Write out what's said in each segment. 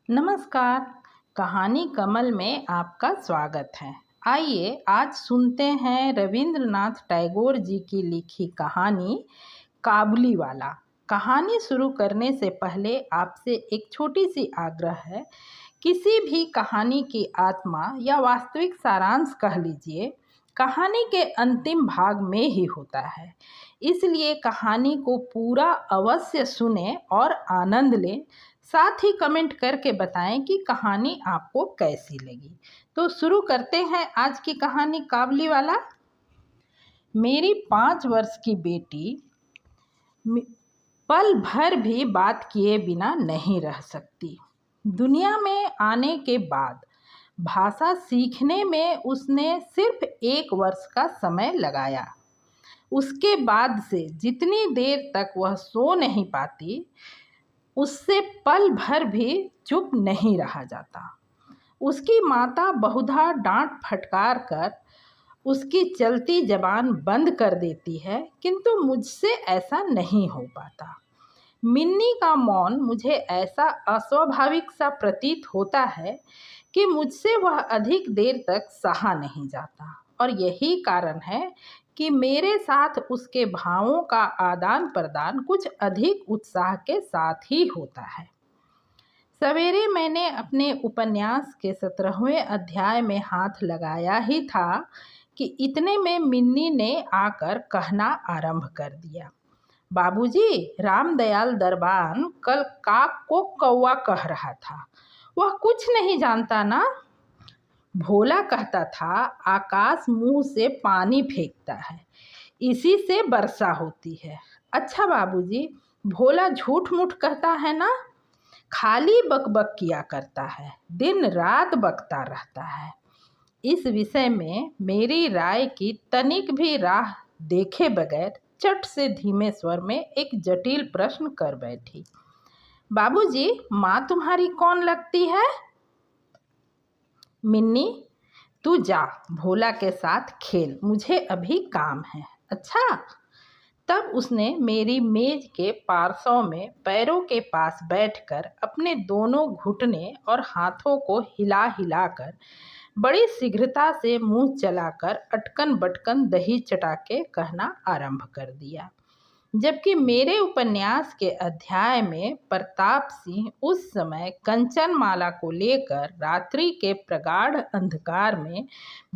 नमस्कार। कहानी कमल में आपका स्वागत है। आइए आज सुनते हैं रविंद्रनाथ टैगोर जी की लिखी कहानी काबुली वाला। कहानी शुरू करने से पहले आपसे एक छोटी सी आग्रह है। किसी भी कहानी की आत्मा या वास्तविक सारांश कह लीजिए, कहानी के अंतिम भाग में ही होता है। इसलिए कहानी को पूरा अवश्य सुने और आनंद लें। साथ ही कमेंट करके बताएं कि कहानी आपको कैसी लगी। तो शुरू करते हैं आज की कहानी काबुली वाला। मेरी 5 वर्ष की बेटी पल भर भी बात किए बिना नहीं रह सकती। दुनिया में आने के बाद भाषा सीखने में उसने सिर्फ 1 वर्ष का समय लगाया। उसके बाद से जितनी देर तक वह सो नहीं पाती, उससे पल भर भी चुप नहीं रहा जाता। उसकी माता बहुधा डांट फटकार कर उसकी चलती जबान बंद कर देती है, किंतु मुझसे ऐसा नहीं हो पाता। मिन्नी का मौन मुझे ऐसा अस्वाभाविक सा प्रतीत होता है कि मुझसे वह अधिक देर तक सहा नहीं जाता, और यही कारण है कि मेरे साथ उसके भावों का आदान प्रदान कुछ अधिक उत्साह के साथ ही होता है। सवेरे मैंने अपने उपन्यास के 17वें अध्याय में हाथ लगाया ही था कि इतने में मिन्नी ने आकर कहना आरंभ कर दिया, बाबूजी, रामदयाल दरबान कल काक को कौवा कह रहा था। वह कुछ नहीं जानता ना। भोला कहता था आकाश मुंह से पानी फेंकता है, इसी से वर्षा होती है। अच्छा बाबूजी, भोला झूठ मूठ कहता है ना? खाली बकबक किया करता है, दिन रात बकता रहता है। इस विषय में मेरी राय की तनिक भी राह देखे बगैर चट से धीमे स्वर में एक जटिल प्रश्न कर बैठी, बाबूजी, माँ तुम्हारी कौन लगती है? मिन्नी, तू जा भोला के साथ खेल, मुझे अभी काम है। अच्छा। तब उसने मेरी मेज के पार्श्व में पैरों के पास बैठकर अपने दोनों घुटने और हाथों को हिला हिलाकर बड़ी शीघ्रता से मुंह चलाकर अटकन बटकन दही चटा के कहना आरंभ कर दिया। जबकि मेरे उपन्यास के अध्याय में प्रताप सिंह उस समय कंचनमाला को लेकर रात्रि के प्रगाढ़ अंधकार में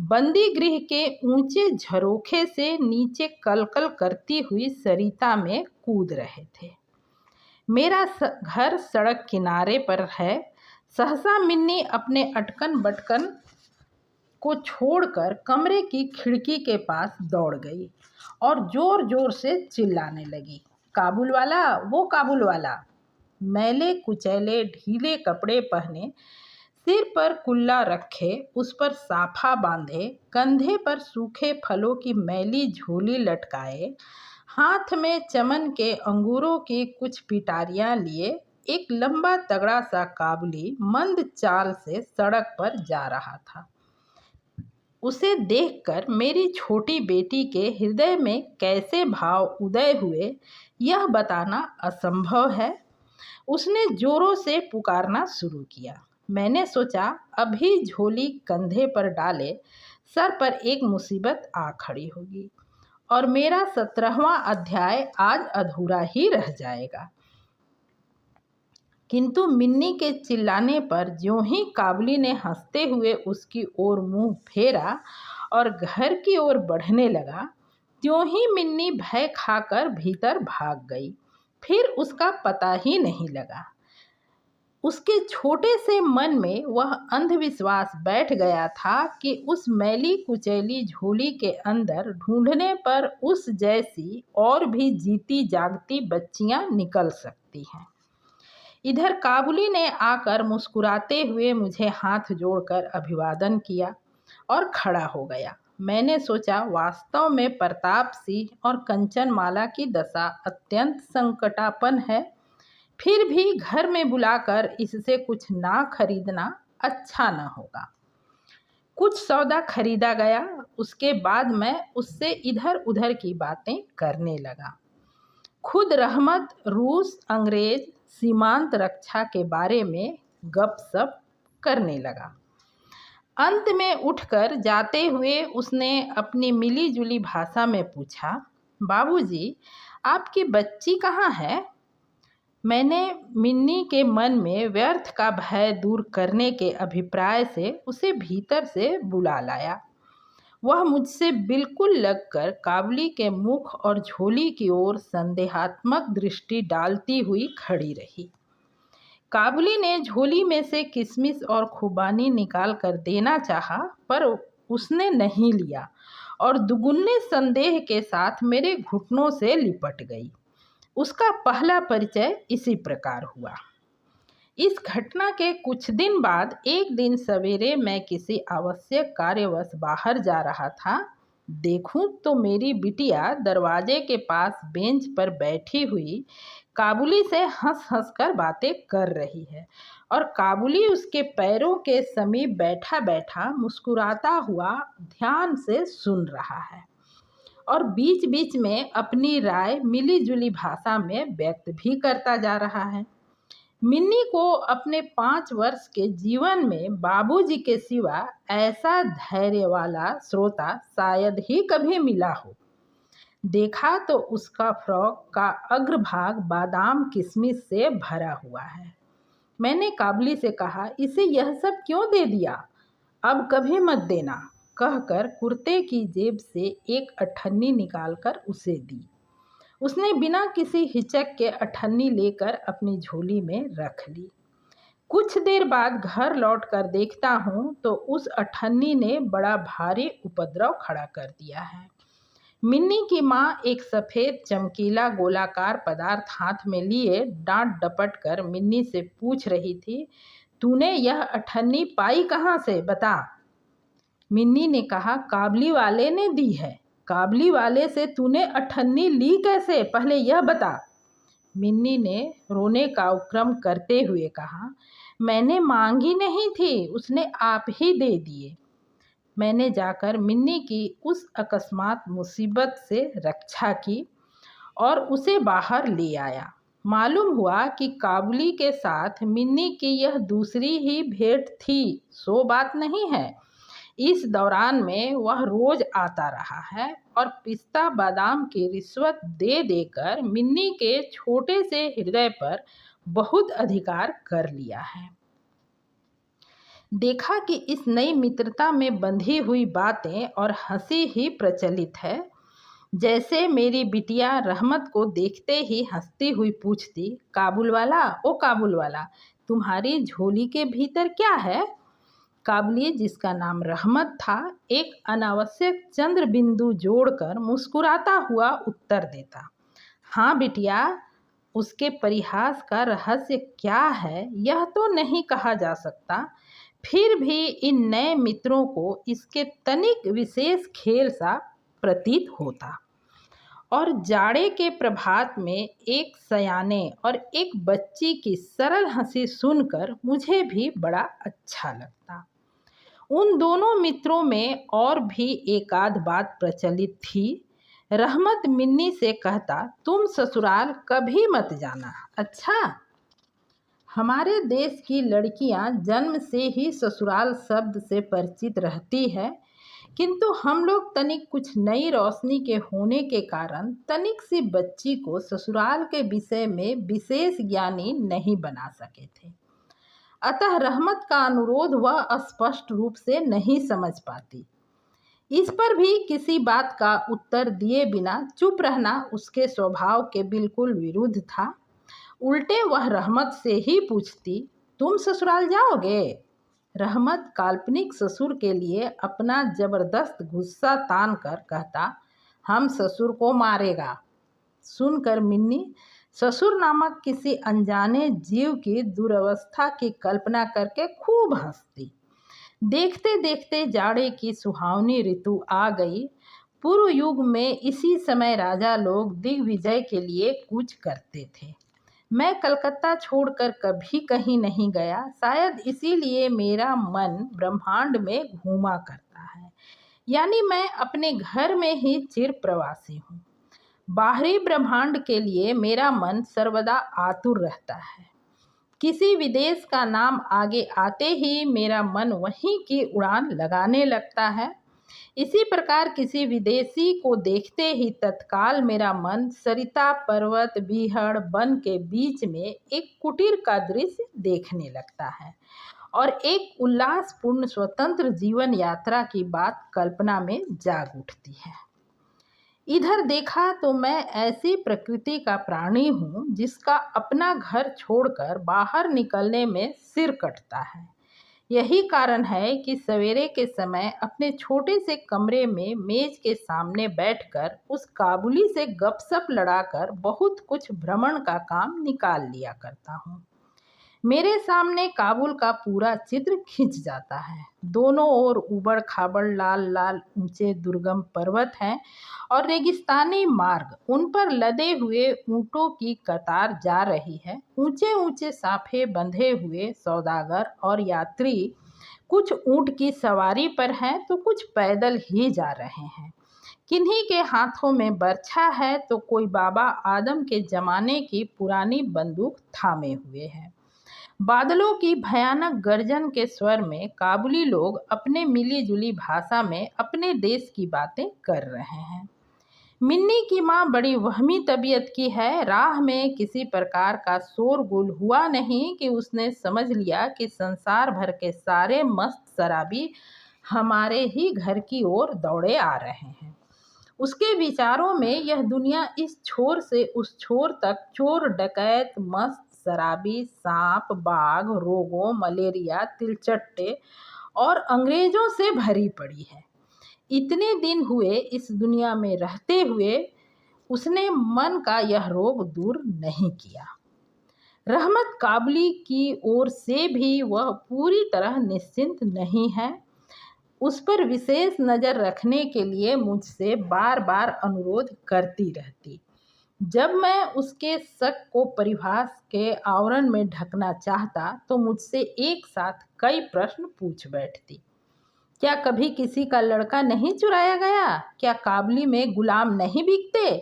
बंदी गृह के ऊंचे झरोखे से नीचे कलकल करती हुई सरिता में कूद रहे थे। मेरा घर सड़क किनारे पर है। सहसा मिन्नी अपने अटकन बटकन को छोड़कर कमरे की खिड़की के पास दौड़ गई और जोर जोर से चिल्लाने लगी, काबुल वाला, वो काबुल वाला। मैले कुचैले ढीले कपड़े पहने, सिर पर कुल्ला रखे, उस पर साफा बांधे, कंधे पर सूखे फलों की मैली झोली लटकाए, हाथ में चमन के अंगूरों की कुछ पिटारियां लिए एक लंबा तगड़ा सा काबुली मंद चाल से सड़क पर जा रहा था। उसे देखकर मेरी छोटी बेटी के हृदय में कैसे भाव उदय हुए, यह बताना असंभव है। उसने जोरों से पुकारना शुरू किया। मैंने सोचा अभी झोली कंधे पर डाले सर पर एक मुसीबत आ खड़ी होगी और मेरा 17वां अध्याय आज अधूरा ही रह जाएगा। किंतु मिन्नी के चिल्लाने पर ज्यों ही काबुली ने हंसते हुए उसकी ओर मुंह फेरा और घर की ओर बढ़ने लगा, त्यों ही मिन्नी भय खाकर भीतर भाग गई। फिर उसका पता ही नहीं लगा। उसके छोटे से मन में वह अंधविश्वास बैठ गया था कि उस मैली कुचैली झोली के अंदर ढूंढने पर उस जैसी और भी जीती जागती बच्चियां निकल सकती हैं। इधर काबुली ने आकर मुस्कुराते हुए मुझे हाथ जोड़कर अभिवादन किया और खड़ा हो गया। मैंने सोचा वास्तव में प्रताप सिंह और कंचनमाला की दशा अत्यंत संकटापन्न है, फिर भी घर में बुलाकर इससे कुछ ना खरीदना अच्छा न होगा। कुछ सौदा खरीदा गया। उसके बाद मैं उससे इधर उधर की बातें करने लगा। खुद रहमत रूस अंग्रेज सीमांत रक्षा के बारे में गपशप करने लगा। अंत में उठकर जाते हुए उसने अपनी मिली-जुली भाषा में पूछा, बाबूजी, आपकी बच्ची कहाँ है? मैंने मिन्नी के मन में व्यर्थ का भय दूर करने के अभिप्राय से उसे भीतर से बुला लाया। वह मुझसे बिल्कुल लगकर काबुली के मुख और झोली की ओर संदेहात्मक दृष्टि डालती हुई खड़ी रही। काबुली ने झोली में से किशमिश और खुबानी निकाल कर देना चाहा, पर उसने नहीं लिया और दुगुने संदेह के साथ मेरे घुटनों से लिपट गई। उसका पहला परिचय इसी प्रकार हुआ। इस घटना के कुछ दिन बाद एक दिन सवेरे मैं किसी आवश्यक कार्यवश बाहर जा रहा था। देखूं तो मेरी बिटिया दरवाजे के पास बेंच पर बैठी हुई काबुली से हंस हंस कर बातें कर रही है और काबुली उसके पैरों के समीप बैठा बैठा मुस्कुराता हुआ ध्यान से सुन रहा है और बीच बीच में अपनी राय मिली-जुली भाषा में व्यक्त भी करता जा रहा है। मिन्नी को अपने 5 वर्ष के जीवन में बाबूजी के सिवा ऐसा धैर्य वाला श्रोता शायद ही कभी मिला हो। देखा तो उसका फ्रॉक का अग्रभाग बादाम किशमिश से भरा हुआ है। मैंने काबुली से कहा, इसे यह सब क्यों दे दिया? अब कभी मत देना, कहकर कुर्ते की जेब से एक अठन्नी निकालकर उसे दी। उसने बिना किसी हिचक के अठन्नी लेकर अपनी झोली में रख ली। कुछ देर बाद घर लौटकर देखता हूँ तो उस अठन्नी ने बड़ा भारी उपद्रव खड़ा कर दिया है। मिन्नी की माँ एक सफ़ेद चमकीला गोलाकार पदार्थ हाथ में लिए डांट डपट कर मिन्नी से पूछ रही थी, तूने यह अठन्नी पाई कहाँ से, बता। मिन्नी ने कहा, काबली वाले ने दी है। काबली वाले से तूने अठन्नी ली कैसे, पहले यह बता। मिन्नी ने रोने का उपक्रम करते हुए कहा, मैंने मांगी नहीं थी, उसने आप ही दे दिए। मैंने जाकर मिन्नी की उस अकस्मात मुसीबत से रक्षा की और उसे बाहर ले आया। मालूम हुआ कि काबुली के साथ मिन्नी की यह दूसरी ही भेंट थी, सो बात नहीं है। इस दौरान में वह रोज आता रहा है और पिस्ता बादाम की रिश्वत दे देकर मिन्नी के छोटे से हृदय पर बहुत अधिकार कर लिया है। देखा कि इस नई मित्रता में बंधी हुई बातें और हंसी ही प्रचलित है। जैसे मेरी बिटिया रहमत को देखते ही हंसती हुई पूछती, काबुल वाला, ओ काबुल वाला, तुम्हारी झोली के भीतर क्या है? काबुली, जिसका नाम रहमत था, एक अनावश्यक चंद्र बिंदु जोड़कर मुस्कुराता हुआ उत्तर देता, हाँ बिटिया, उसके परिहास का रहस्य क्या है यह तो नहीं कहा जा सकता, फिर भी इन नए मित्रों को इसके तनिक विशेष खेल सा प्रतीत होता और जाड़े के प्रभात में एक सयाने और एक बच्ची की सरल हंसी सुनकर मुझे भी बड़ा अच्छा लगता। उन दोनों मित्रों में और भी एक आध बात प्रचलित थी। रहमत मिन्नी से कहता, तुम ससुराल कभी मत जाना, अच्छा। हमारे देश की लड़कियां जन्म से ही ससुराल शब्द से परिचित रहती है, किंतु हम लोग तनिक कुछ नई रोशनी के होने के कारण तनिक सी बच्ची को ससुराल के विषय में विशेष ज्ञानी नहीं बना सके थे। अतः रहमत का अनुरोध वह स्पष्ट रूप से नहीं समझ पाती। इस पर भी किसी बात का उत्तर दिए बिना चुप रहना उसके स्वभाव के बिल्कुल विरुद्ध था। उल्टे वह रहमत से ही पूछती, तुम ससुराल जाओगे? रहमत काल्पनिक ससुर के लिए अपना जबरदस्त गुस्सा तान कर कहता, हम ससुर को मारेगा। सुनकर मिन्नी ससुर नामक किसी अनजाने जीव की दुर्अवस्था की कल्पना करके खूब हंसती। देखते देखते जाड़े की सुहावनी ऋतु आ गई। पूर्व युग में इसी समय राजा लोग दिग्विजय के लिए कूच करते थे। मैं कलकत्ता छोड़कर कभी कहीं नहीं गया, शायद इसीलिए मेरा मन ब्रह्मांड में घूमा करता है, यानी मैं अपने घर में ही चिर प्रवासी हूँ। बाहरी ब्रह्मांड के लिए मेरा मन सर्वदा आतुर रहता है। किसी विदेश का नाम आगे आते ही मेरा मन वहीं की उड़ान लगाने लगता है। इसी प्रकार किसी विदेशी को देखते ही तत्काल मेरा मन सरिता पर्वत बीहड़ वन के बीच में एक कुटीर का दृश्य देखने लगता है और एक उल्लासपूर्ण स्वतंत्र जीवन यात्रा की बात कल्पना में जाग उठती है। इधर देखा तो मैं ऐसी प्रकृति का प्राणी हूँ जिसका अपना घर छोड़कर बाहर निकलने में सिर कटता है। यही कारण है कि सवेरे के समय अपने छोटे से कमरे में मेज के सामने बैठकर उस काबुली से गपशप लड़ाकर बहुत कुछ भ्रमण का काम निकाल लिया करता हूँ। मेरे सामने काबुल का पूरा चित्र खिंच जाता है। दोनों ओर उबड़ खाबड़ लाल लाल ऊंचे दुर्गम पर्वत हैं और रेगिस्तानी मार्ग, उन पर लदे हुए ऊंटों की कतार जा रही है। ऊंचे ऊंचे साफे बंधे हुए सौदागर और यात्री कुछ ऊंट की सवारी पर हैं तो कुछ पैदल ही जा रहे हैं। किन्हीं के हाथों में बर्छा है तो कोई बाबा आदम के जमाने की पुरानी बंदूक थामे हुए है। बादलों की भयानक गर्जन के स्वर में काबुली लोग अपने मिली जुली भाषा में अपने देश की बातें कर रहे हैं। मिन्नी की माँ बड़ी वहमी तबीयत की है। राह में किसी प्रकार का शोरगुल हुआ नहीं कि उसने समझ लिया कि संसार भर के सारे मस्त शराबी हमारे ही घर की ओर दौड़े आ रहे हैं। उसके विचारों में यह दुनिया इस छोर से उस छोर तक चोर डकैत मस्त शराबी सांप बाघ रोगों मलेरिया तिलचट्टे और अंग्रेजों से भरी पड़ी है। इतने दिन हुए इस दुनिया में रहते हुए उसने मन का यह रोग दूर नहीं किया। रहमत काबुली की ओर से भी वह पूरी तरह निश्चिंत नहीं है। उस पर विशेष नज़र रखने के लिए मुझसे बार बार अनुरोध करती रहती। जब मैं उसके शक को परिभाष के आवरण में ढकना चाहता तो मुझसे एक साथ कई प्रश्न पूछ बैठती। क्या कभी किसी का लड़का नहीं चुराया गया? क्या काबुली में गुलाम नहीं बिकते?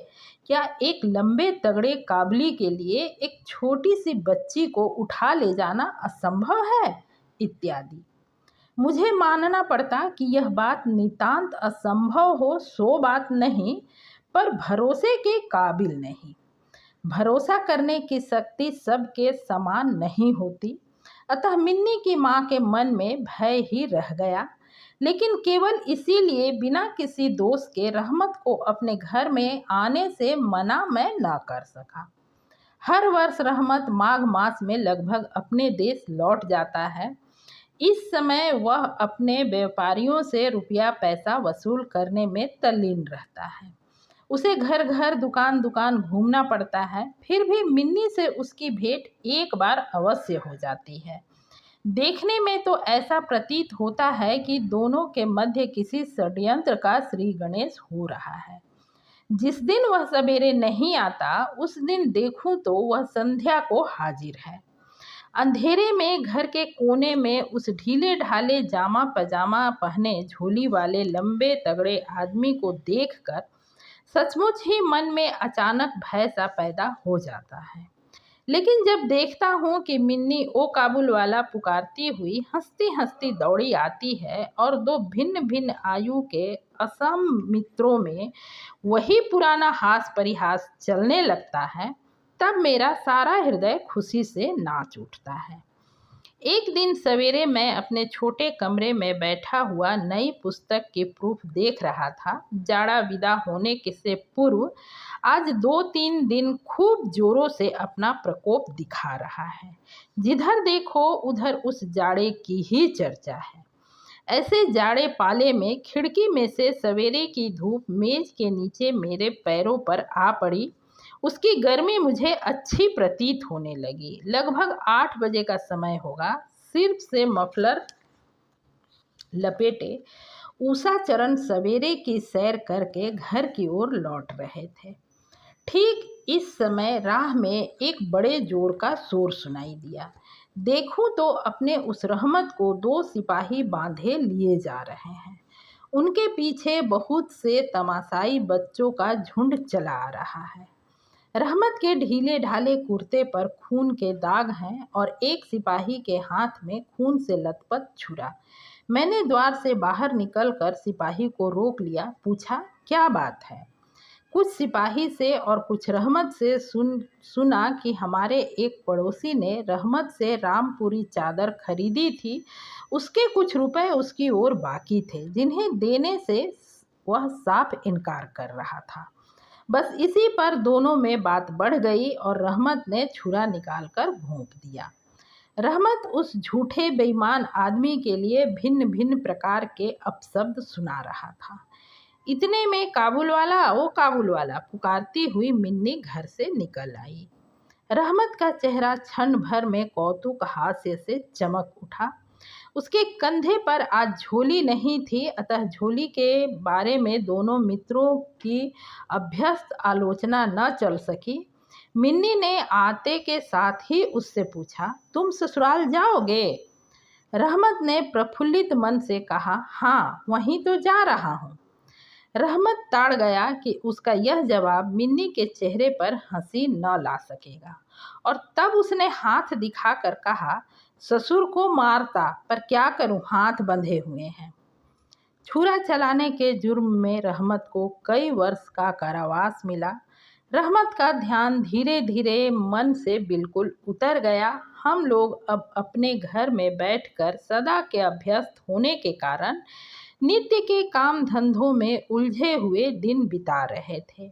क्या एक लंबे तगड़े काबुली के लिए एक छोटी सी बच्ची को उठा ले जाना असंभव है? इत्यादि। मुझे मानना पड़ता कि यह बात नितांत असंभव हो सो बात नहीं, पर भरोसे के काबिल नहीं। भरोसा करने की शक्ति सबके समान नहीं होती। अतः मिन्नी की माँ के मन में भय ही रह गया, लेकिन केवल इसीलिए बिना किसी दोष के रहमत को अपने घर में आने से मना मैं न कर सका। हर वर्ष रहमत माघ मास में लगभग अपने देश लौट जाता है। इस समय वह अपने व्यापारियों से रुपया पैसा वसूल करने में तल्लीन रहता है। उसे घर घर दुकान दुकान घूमना पड़ता है। फिर भी मिन्नी से उसकी भेंट एक बार अवश्य हो जाती है। देखने में तो ऐसा प्रतीत होता है कि दोनों के मध्य किसी षड्यंत्र का श्री गणेश हो रहा है। जिस दिन वह सवेरे नहीं आता उस दिन देखूं तो वह संध्या को हाजिर है। अंधेरे में घर के कोने में उस ढीले ढाले जामा पजामा पहने झोली वाले लंबे तगड़े आदमी को देखकर सचमुच ही मन में अचानक भय सा पैदा हो जाता है। लेकिन जब देखता हूँ कि मिन्नी ओ काबुल वाला पुकारती हुई हंसती हंसती दौड़ी आती है और दो भिन्न भिन्न आयु के असम मित्रों में वही पुराना हास परिहास चलने लगता है, तब मेरा सारा हृदय खुशी से नाच उठता है। एक दिन सवेरे मैं अपने छोटे कमरे में बैठा हुआ नई पुस्तक की प्रूफ देख रहा था। जाड़ा विदा होने के से पूर्व आज 2-3 दिन खूब जोरों से अपना प्रकोप दिखा रहा है। जिधर देखो उधर उस जाड़े की ही चर्चा है। ऐसे जाड़े पाले में खिड़की में से सवेरे की धूप मेज के नीचे मेरे पैरों पर आ पड़ी। उसकी गर्मी मुझे अच्छी प्रतीत होने लगी। लगभग 8 बजे का समय होगा। सिर से मफलर लपेटे उषा चरण सवेरे की सैर करके घर की ओर लौट रहे थे। ठीक इस समय राह में एक बड़े जोर का शोर सुनाई दिया। देखूं तो अपने उस रहमत को 2 सिपाही बांधे लिए जा रहे हैं। उनके पीछे बहुत से तमाशाई बच्चों का झुंड चला आ रहा है। रहमत के ढीले ढाले कुर्ते पर खून के दाग हैं और एक सिपाही के हाथ में खून से लथपथ छुरा। मैंने द्वार से बाहर निकलकर सिपाही को रोक लिया, पूछा क्या बात है। कुछ सिपाही से और कुछ रहमत से सुना कि हमारे एक पड़ोसी ने रहमत से रामपुरी चादर खरीदी थी, उसके कुछ रुपए उसकी ओर बाकी थे जिन्हें देने से वह साफ इनकार कर रहा था। बस इसी पर दोनों में बात बढ़ गई और रहमत ने छुरा निकालकर भोंक दिया। रहमत उस झूठे बेईमान आदमी के लिए भिन्न भिन्न प्रकार के अपशब्द सुना रहा था। इतने में काबुल वाला, ओ काबुल वाला पुकारती हुई मिन्नी घर से निकल आई। रहमत का चेहरा क्षण भर में कौतुक हास्य से चमक उठा। उसके कंधे पर आज झोली नहीं थी, अतः झोली के बारे में दोनों मित्रों की अभ्यस्त आलोचना न चल सकी। मिन्नी ने आते के साथ ही उससे पूछा, तुम ससुराल जाओगे? रहमत ने प्रफुल्लित मन से कहा, हाँ वहीं तो जा रहा हूँ। रहमत ताड़ गया कि उसका यह जवाब मिन्नी के चेहरे पर हंसी न ला सकेगा और तब उसने हाथ दिखाकर कहा, ससुर को मारता पर क्या करूं, हाथ बंधे हुए हैं। छुरा चलाने के जुर्म में रहमत को कई वर्ष का कारावास मिला। रहमत का ध्यान धीरे धीरे मन से बिल्कुल उतर गया। हम लोग अब अपने घर में बैठकर सदा के अभ्यस्त होने के कारण नित्य के काम धंधों में उलझे हुए दिन बिता रहे थे।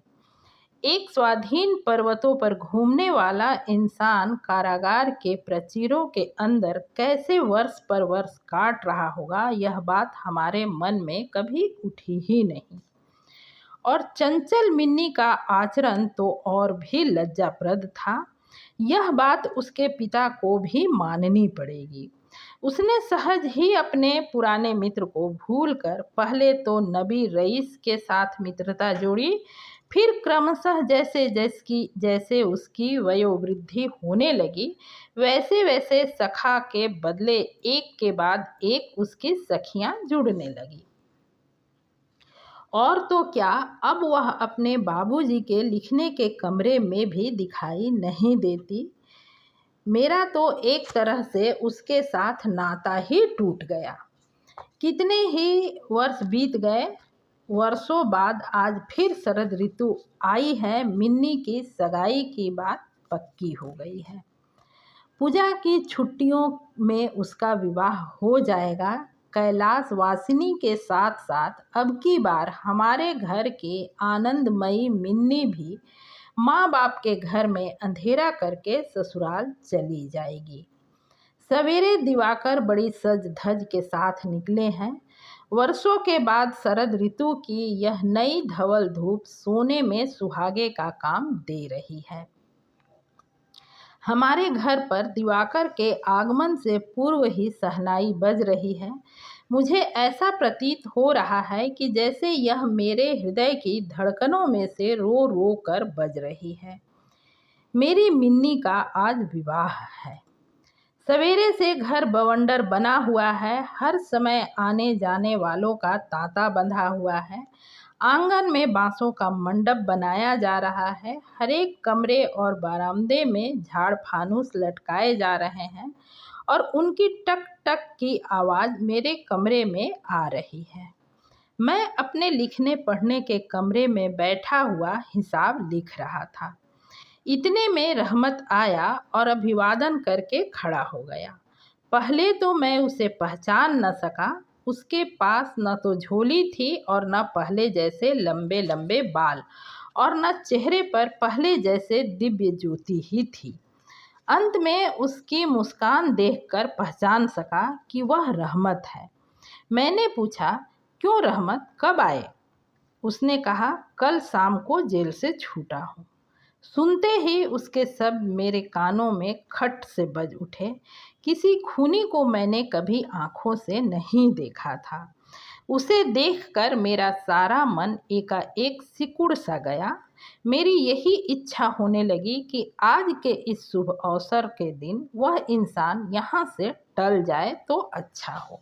एक स्वाधीन पर्वतों पर घूमने वाला इंसान कारागार के प्राचीरों के अंदर कैसे वर्ष पर वर्ष काट रहा होगा, यह बात हमारे मन में कभी उठी ही नहीं। और चंचल मिन्नी का आचरण तो और भी लज्जाप्रद था। यह बात उसके पिता को भी माननी पड़ेगी। उसने सहज ही अपने पुराने मित्र को भूलकर पहले तो नबी रईस के साथ मित्रता जोड़ी, फिर क्रमशः जैसे उसकी वयोवृद्धि होने लगी, वैसे वैसे सखा के बदले एक के बाद एक उसकी सखियां जुड़ने लगी। और तो क्या, अब वह अपने बाबूजी के लिखने के कमरे में भी दिखाई नहीं देती। मेरा तो एक तरह से उसके साथ नाता ही टूट गया। कितने ही वर्ष बीत गए, वर्षों बाद आज फिर शरद ऋतु आई है। मिन्नी की सगाई की बात पक्की हो गई है। पूजा की छुट्टियों में उसका विवाह हो जाएगा। कैलाश वासिनी के साथ साथ अब की बार हमारे घर की आनंदमयी मिन्नी भी माँ बाप के घर में अंधेरा करके ससुराल चली जाएगी। सवेरे दिवाकर बड़ी सज धज के साथ निकले हैं। वर्षों के बाद शरद ऋतु की यह नई धवल धूप सोने में सुहागे का काम दे रही है। हमारे घर पर दिवाकर के आगमन से पूर्व ही शहनाई बज रही है। मुझे ऐसा प्रतीत हो रहा है कि जैसे यह मेरे हृदय की धड़कनों में से रो रो कर बज रही है। मेरी मिन्नी का आज विवाह है। सवेरे से घर बवंडर बना हुआ है। हर समय आने जाने वालों का तांता बंधा हुआ है। आंगन में बांसों का मंडप बनाया जा रहा है। हर एक कमरे और बरामदे में झाड़ फानूस लटकाए जा रहे हैं और उनकी टक टक की आवाज़ मेरे कमरे में आ रही है। मैं अपने लिखने पढ़ने के कमरे में बैठा हुआ हिसाब लिख रहा था। इतने में रहमत आया और अभिवादन करके खड़ा हो गया। पहले तो मैं उसे पहचान न सका। उसके पास न तो झोली थी और न पहले जैसे लंबे लंबे बाल और न चेहरे पर पहले जैसे दिव्य ज्योति ही थी। अंत में उसकी मुस्कान देखकर पहचान सका कि वह रहमत है। मैंने पूछा, क्यों रहमत, कब आए? उसने कहा, कल शाम को जेल से छूटा हूँ। सुनते ही उसके शब्द मेरे कानों में खट से बज उठे। किसी खूनी को मैंने कभी आंखों से नहीं देखा था। उसे देखकर मेरा सारा मन एकाएक सिकुड़ सा गया। मेरी यही इच्छा होने लगी कि आज के इस शुभ अवसर के दिन वह इंसान यहाँ से टल जाए तो अच्छा हो।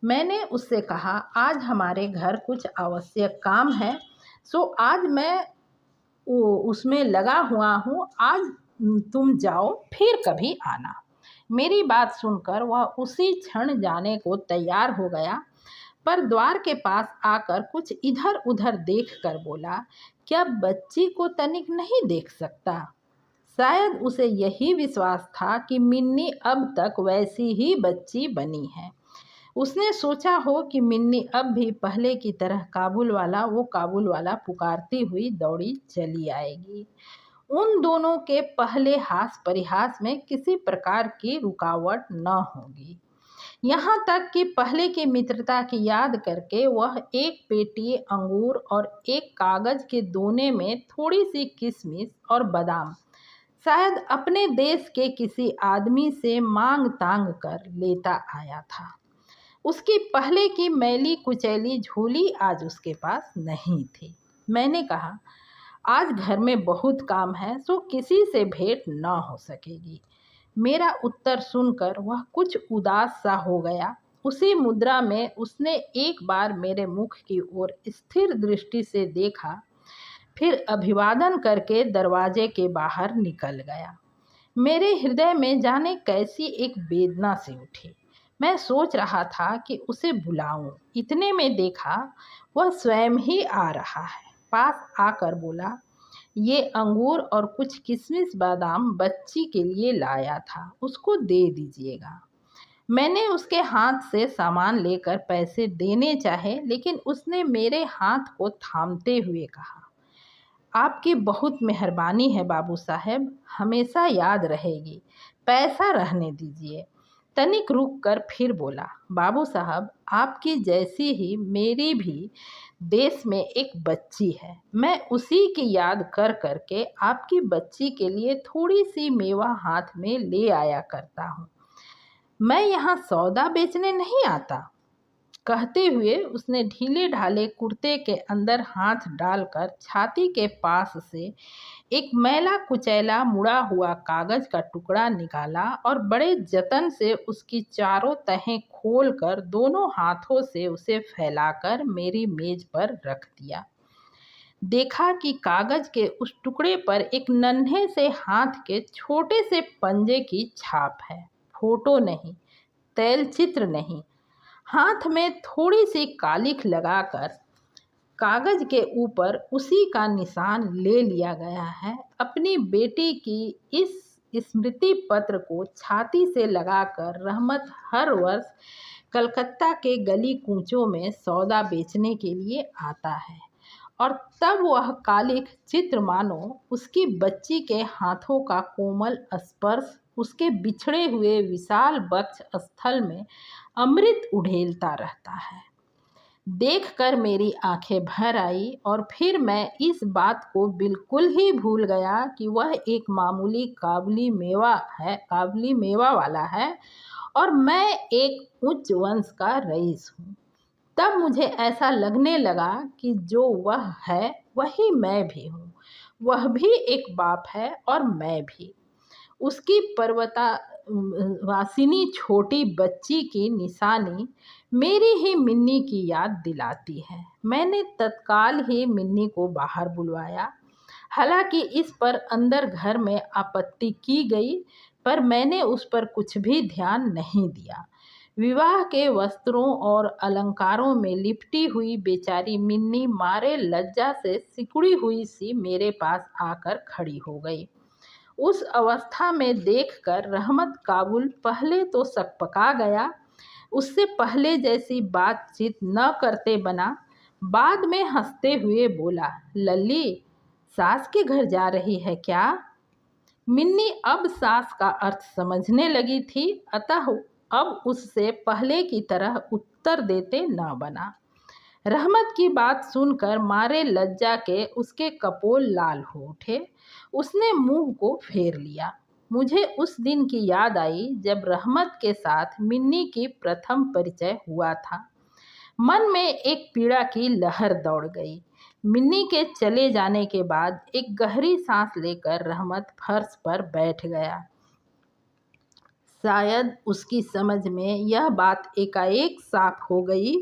मैंने उससे कहा, आज हमारे घर कुछ आवश्यक काम है, सो आज मैं उसमें लगा हुआ हूँ, आज तुम जाओ, फिर कभी आना। मेरी बात सुनकर वह उसी क्षण जाने को तैयार हो गया, पर द्वार के पास आकर कुछ इधर उधर देखकर बोला, क्या बच्ची को तनिक नहीं देख सकता? शायद उसे यही विश्वास था कि मिन्नी अब तक वैसी ही बच्ची बनी है। उसने सोचा हो कि मिन्नी अब भी पहले की तरह काबुल वाला पुकारती हुई दौड़ी चली आएगी। उन दोनों के पहले हास परिहास में किसी प्रकार की रुकावट न होगी। यहाँ तक कि पहले की मित्रता की याद करके वह एक पेटी अंगूर और एक कागज के दोने में थोड़ी सी किशमिश और बादाम शायद अपने देश के किसी आदमी से मांग तांग कर लेता आया था। उसकी पहले की मैली कुचैली झोली आज उसके पास नहीं थी। मैंने कहा, आज घर में बहुत काम है, सो किसी से भेंट न हो सकेगी। मेरा उत्तर सुनकर वह कुछ उदास सा हो गया। उसी मुद्रा में उसने एक बार मेरे मुख की ओर स्थिर दृष्टि से देखा, फिर अभिवादन करके दरवाजे के बाहर निकल गया। मेरे हृदय में जाने कैसी एक वेदना सी उठी। मैं सोच रहा था कि उसे बुलाऊं। इतने में देखा वह स्वयं ही आ रहा है। पास आकर बोला, ये अंगूर और कुछ किशमिश बादाम बच्ची के लिए लाया था, उसको दे दीजिएगा। मैंने उसके हाथ से सामान लेकर पैसे देने चाहे, लेकिन उसने मेरे हाथ को थामते हुए कहा, आपकी बहुत मेहरबानी है बाबू साहब, हमेशा याद रहेगी, पैसा रहने दीजिए। तनिक रुक कर फिर बोला, बाबू साहब, आपकी जैसी ही मेरी भी देश में एक बच्ची है। मैं उसी की याद कर करके आपकी बच्ची के लिए थोड़ी सी मेवा हाथ में ले आया करता हूँ। मैं यहाँ सौदा बेचने नहीं आता। कहते हुए उसने ढीले ढाले कुर्ते के अंदर हाथ डालकर छाती के पास से एक मैला कुचैला मुड़ा हुआ कागज का टुकड़ा निकाला और बड़े जतन से उसकी चारों तहें खोलकर दोनों हाथों से उसे फैलाकर मेरी मेज पर रख दिया। देखा कि कागज के उस टुकड़े पर एक नन्हे से हाथ के छोटे से पंजे की छाप है। फोटो नहीं, तैल चित्र नहीं। हाथ में थोड़ी सी कालिख लगाकर कागज के ऊपर उसी का निशान ले लिया गया है। अपनी बेटी की इस स्मृति पत्र को छाती से लगाकर रहमत हर वर्ष कलकत्ता के गली कूचों में सौदा बेचने के लिए आता है, और तब वह कालिख चित्र मानो उसकी बच्ची के हाथों का कोमल स्पर्श उसके बिछड़े हुए विशाल वक्ष स्थल में अमृत उड़ेलता रहता है। देखकर मेरी आंखें भर आई और फिर मैं इस बात को बिल्कुल ही भूल गया कि वह एक मामूली काबुली मेवा वाला है और मैं एक उच्च वंश का रईस हूँ। तब मुझे ऐसा लगने लगा कि जो वह है वही मैं भी हूँ। वह भी एक बाप है और मैं भी। उसकी पर्वतवासिनी छोटी बच्ची की निशानी मेरी ही मिन्नी की याद दिलाती है। मैंने तत्काल ही मिन्नी को बाहर बुलवाया। हालांकि इस पर अंदर घर में आपत्ति की गई, पर मैंने उस पर कुछ भी ध्यान नहीं दिया। विवाह के वस्त्रों और अलंकारों में लिपटी हुई बेचारी मिन्नी मारे लज्जा से सिकुड़ी हुई सी मेरे पास आकर खड़ी हो गई। उस अवस्था में देखकर रहमत काबुल पहले तो सकपका गया, उससे पहले जैसी बातचीत न करते बना। बाद में हंसते हुए बोला, लल्ली, सास के घर जा रही है क्या? मिन्नी अब सास का अर्थ समझने लगी थी, अतः अब उससे पहले की तरह उत्तर देते न बना। रहमत की बात सुनकर मारे लज्जा के उसके कपोल लाल हो उठे। उसने मुंह को फेर लिया। मुझे उस दिन की याद आई जब रहमत के साथ मिन्नी की प्रथम परिचय हुआ था। मन में एक पीड़ा की लहर दौड़ गई। मिन्नी के चले जाने के बाद एक गहरी सांस लेकर रहमत फर्श पर बैठ गया। शायद उसकी समझ में यह बात एकाएक साफ हो गई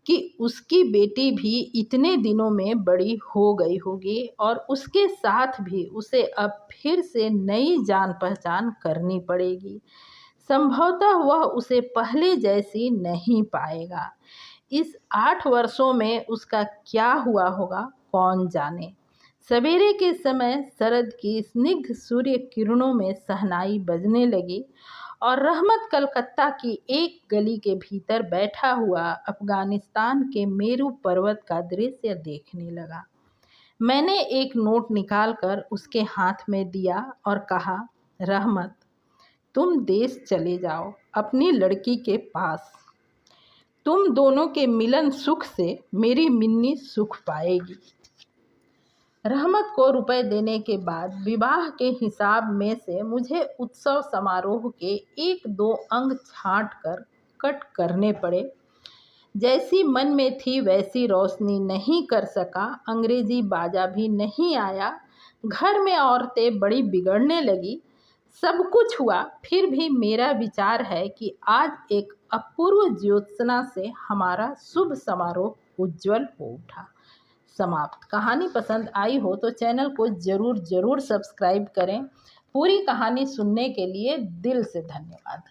कि उसकी बेटी भी इतने दिनों में बड़ी हो गई होगी और उसके साथ भी उसे अब फिर से नई जान पहचान करनी पड़ेगी। संभवतः वह उसे पहले जैसी नहीं पाएगा। इस 8 वर्षों में उसका क्या हुआ होगा कौन जाने। सवेरे के समय शरद की स्निग्ध सूर्य किरणों में शहनाई बजने लगी और रहमत कलकत्ता की एक गली के भीतर बैठा हुआ अफगानिस्तान के मेरू पर्वत का दृश्य देखने लगा। मैंने एक नोट निकालकर उसके हाथ में दिया और कहा, रहमत, तुम देश चले जाओ अपनी लड़की के पास। तुम दोनों के मिलन सुख से मेरी मिन्नी सुख पाएगी। रहमत को रुपए देने के बाद विवाह के हिसाब में से मुझे उत्सव समारोह के 1-2 अंग छांट कर कट करने पड़े। जैसी मन में थी वैसी रोशनी नहीं कर सका। अंग्रेजी बाजा भी नहीं आया। घर में औरतें बड़ी बिगड़ने लगी। सब कुछ हुआ, फिर भी मेरा विचार है कि आज एक अपूर्व ज्योत्सना से हमारा शुभ समारोह उज्जवल हो उठा। समाप्त। कहानी पसंद आई हो तो चैनल को ज़रूर सब्सक्राइब करें। पूरी कहानी सुनने के लिए दिल से धन्यवाद।